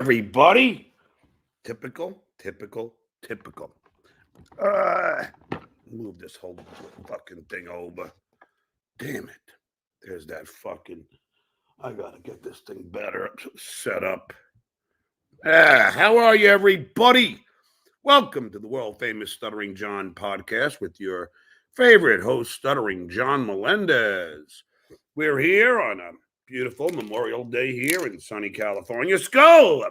everybody. Typical. Uh, Move this whole fucking thing over. Damn it. There's that fucking. I gotta get this thing better set up. How are you, everybody? Welcome to the world famous Stuttering John podcast with your favorite host, Stuttering John Melendez. We're here on a beautiful Memorial Day here in sunny California. Skull!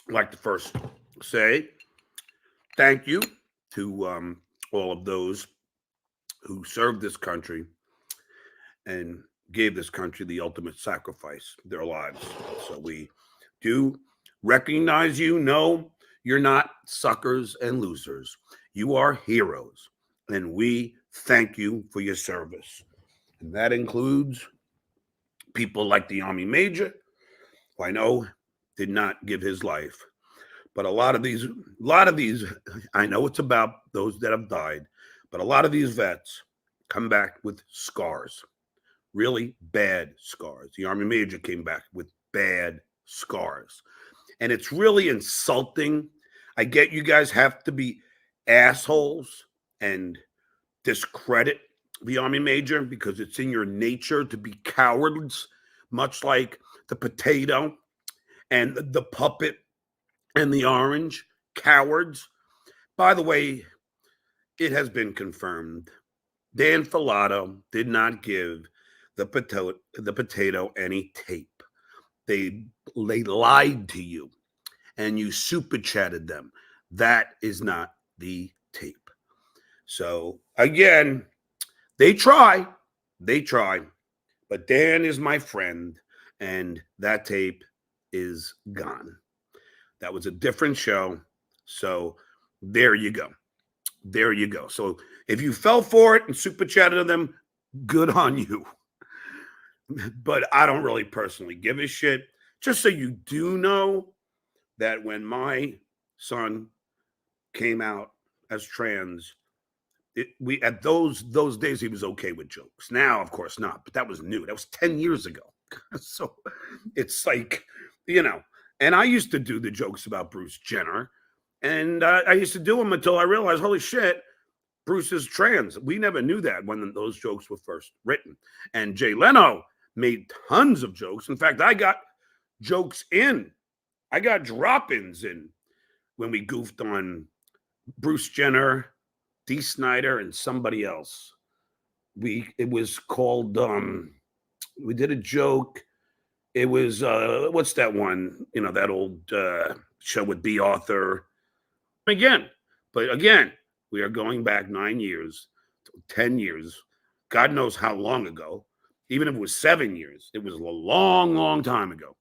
I'd like to first say thank you to all of those who served this country and gave this country the ultimate sacrifice, their lives. So we do recognize you. No, you're not suckers and losers. You are heroes. And we thank you for your service. And that includes people like the Army Major, who I know did not give his life. But a lot of these, I know it's about those that have died, but a lot of these vets come back with scars, really bad scars. The Army Major came back with bad scars. And it's really insulting. I get you guys have to be assholes and discredit the Army Major because it's in your nature to be cowards, much like the potato and the puppet and the orange, cowards. By the way, it has been confirmed. Dan Filato did not give the potato any tape. They lied to you and you super chatted them. That is not the tape. So again, they try, but Dan is my friend and that tape is gone. That was a different show. So there you go. So if you fell for it and super chatted to them, good on you. But I don't really personally give a shit. Just so you do know that when my son came out as trans, we at those days he was okay with jokes. Now, of course, not. But that was new. That was 10 years ago. So it's like, and I used to do the jokes about Bruce Jenner. And I used to do them until I realized, holy shit, Bruce is trans. We never knew that when those jokes were first written. And Jay Leno made tons of jokes. In fact, I got jokes in. I got drop-ins in when we goofed on Bruce Jenner, Dee Snider, and somebody else. It was called, we did a joke. It was, what's that one? That old show with B. Arthur. But again, we are going back 9 years, 10 years. God knows how long ago. Even if it was 7 years, it was a long, long time ago.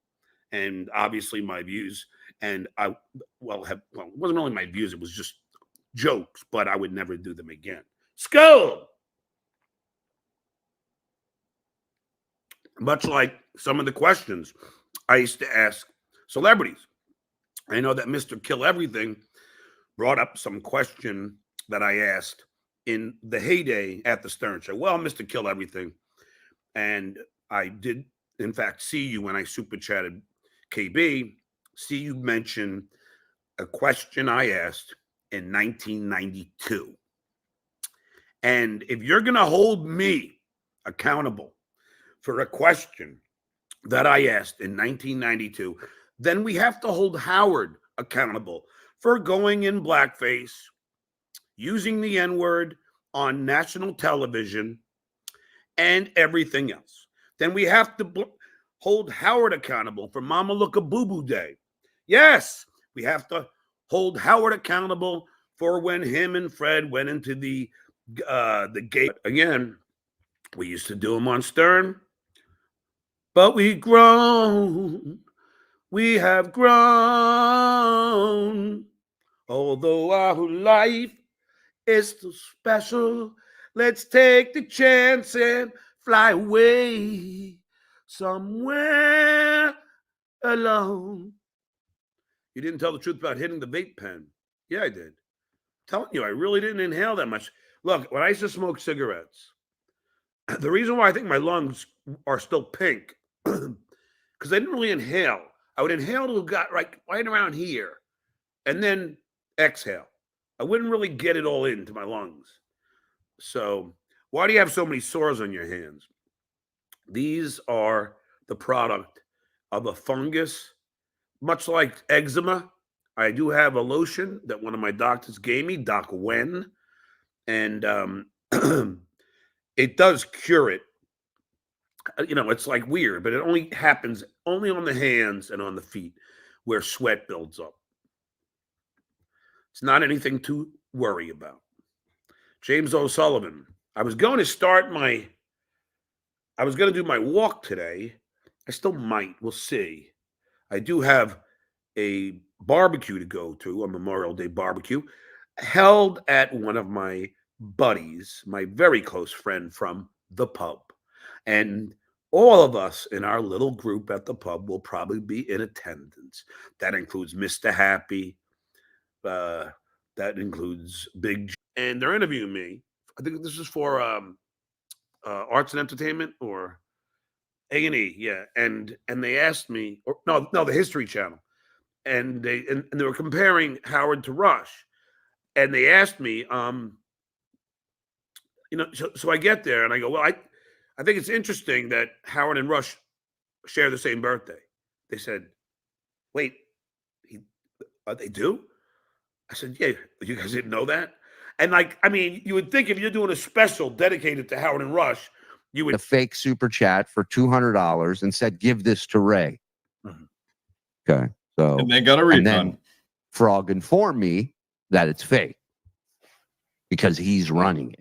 And obviously my views, and it wasn't really my views. It was just jokes, but I would never do them again. Skull! Much like some of the questions I used to ask celebrities. I know that Mr. Kill Everything brought up some question that I asked in the heyday at the Stern Show. Well, Mr. Kill Everything. And I did, in fact, see you when I super chatted KB, see you mention a question I asked in 1992. And if you're going to hold me accountable for a question that I asked in 1992, then we have to hold Howard accountable for going in blackface, using the N-word on national television, and everything else. Then we have to hold Howard accountable for Mama Look a Boo Boo Day. Yes, we have to hold Howard accountable for when him and Fred went into the gate. Again, we used to do them on Stern, but we have grown. Although our life is still special, let's take the chance and fly away somewhere alone. You didn't tell the truth about hitting the vape pen. Yeah, I did. I'm telling you, I really didn't inhale that much. Look, when I used to smoke cigarettes, the reason why I think my lungs are still pink because I didn't really inhale. I would inhale to got right around here, and then exhale. I wouldn't really get it all into my lungs. So, why do you have so many sores on your hands? These are the product of a fungus, much like eczema. I do have a lotion that one of my doctors gave me, Doc Wen, and it does cure it. It's like weird, but it only happens only on the hands and on the feet where sweat builds up. It's not anything to worry about. James O'Sullivan. I was going to do my walk today. I still might. We'll see. I do have a barbecue to go to, a Memorial Day barbecue, held at one of my buddies, my very close friend from the pub. And all of us in our little group at the pub will probably be in attendance. That includes Mr. Happy. That includes Big. And they're interviewing me. I think this is for arts and entertainment or A&E. Yeah. And they asked me, or no, the History Channel. And they were comparing Howard to Rush. And they asked me, so I get there and I go, well, I think it's interesting that Howard and Rush share the same birthday. They said, wait, they do? I said, yeah, you guys didn't know that? And you would think if you're doing a special dedicated to Howard and Rush, you would. A fake super chat for $200 and said, give this to Ray. Mhm. Okay. So, and they got a refund. And then Frog informed me that it's fake because he's running it.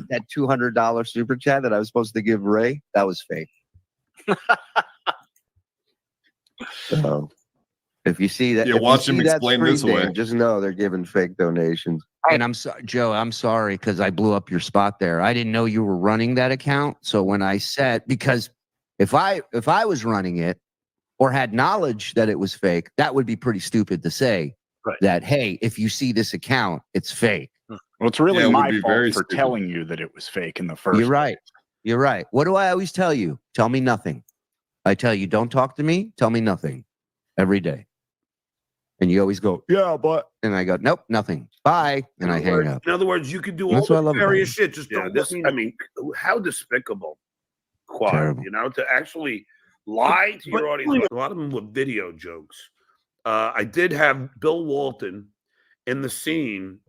That $200 super chat that I was supposed to give Ray, that was fake. So if you see that, watch him explain this away. Just know they're giving fake donations. And I'm sorry, Joe, I'm sorry because I blew up your spot there. I didn't know you were running that account. So when I said, because if I was running it or had knowledge that it was fake, that would be pretty stupid to say that, hey, if you see this account, it's fake. Well, it's really my fault for stupid. telling you that it was fake in the first You're right. place. You're right. What do I always tell you? Tell me nothing. I tell you, don't talk to me. Tell me nothing every day. And you always go, yeah, but, and I go, nope, nothing. Bye. And I hang up. In other words, you can do That's all what I the love various about shit. Just don't let me. How despicable, Quad. Terrible. To actually lie to your audience. A lot of them were video jokes. I did have Bill Walton in the scene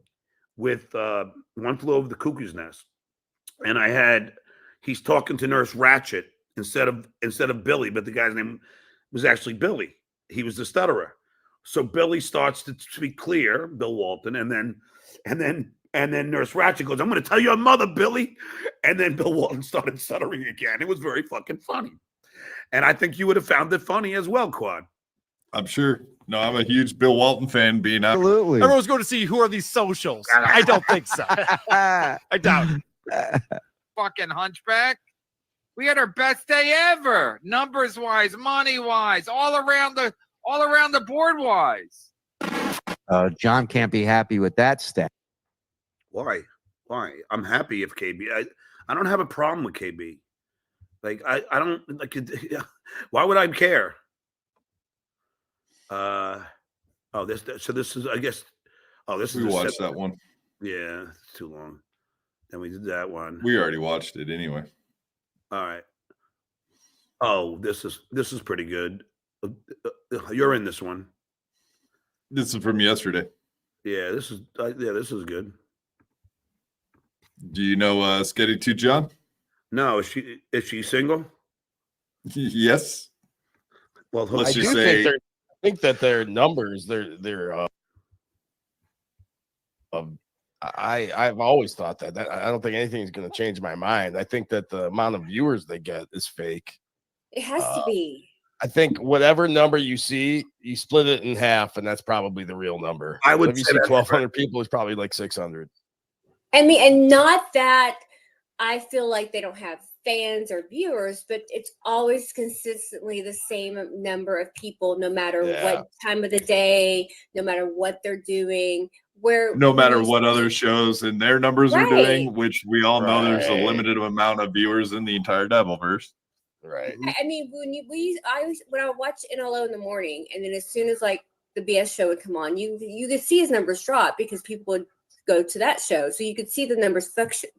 with One Flew Over the Cuckoo's Nest, and he's talking to Nurse Ratched instead of Billy, but the guy's name was actually Billy. He was the stutterer. So Billy starts to speak clear, Bill Walton, and then Nurse Ratched goes, "I'm going to tell your mother, Billy," and then Bill Walton started stuttering again. It was very fucking funny, and I think you would have found it funny as well, Quad. I'm sure. No, I'm a huge Bill Walton fan. Being out, Absolutely. Everyone's going to see who are these socials. I don't think so. I doubt it. Fucking hunchback. We had our best day ever, numbers wise, money wise, all around the board wise. John can't be happy with that stat. Why? I'm happy if KB. I don't have a problem with KB. Like I don't like it. Why would I care? This is, I guess. Oh, this is. we watched that one. Yeah, it's too long. Then we did that one. We already watched it anyway. All right. Oh, this is pretty good. You're in this one. This is from yesterday. Yeah, this is good. Do you know Sketty 2 John? No, is she single? Yes. Well, Let's I just do say think that their numbers, I've always thought that I don't think anything is going to change my mind. I think that the amount of viewers they get is fake. It has to be. I think whatever number you see, you split it in half, and that's probably the real number. I would if you say see that's 1,200 people, it's probably like 600. And not that I feel like they don't have fans or viewers, but it's always consistently the same number of people, no matter what time of the day, no matter what they're doing. No matter what other shows and their numbers are doing, which we all know there's a Right. limited amount of viewers in the entire Devilverse. Right. I mean, when I watch NLO in the morning, and then as soon as like the BS show would come on, you could see his numbers drop because people would go to that show, so you could see the numbers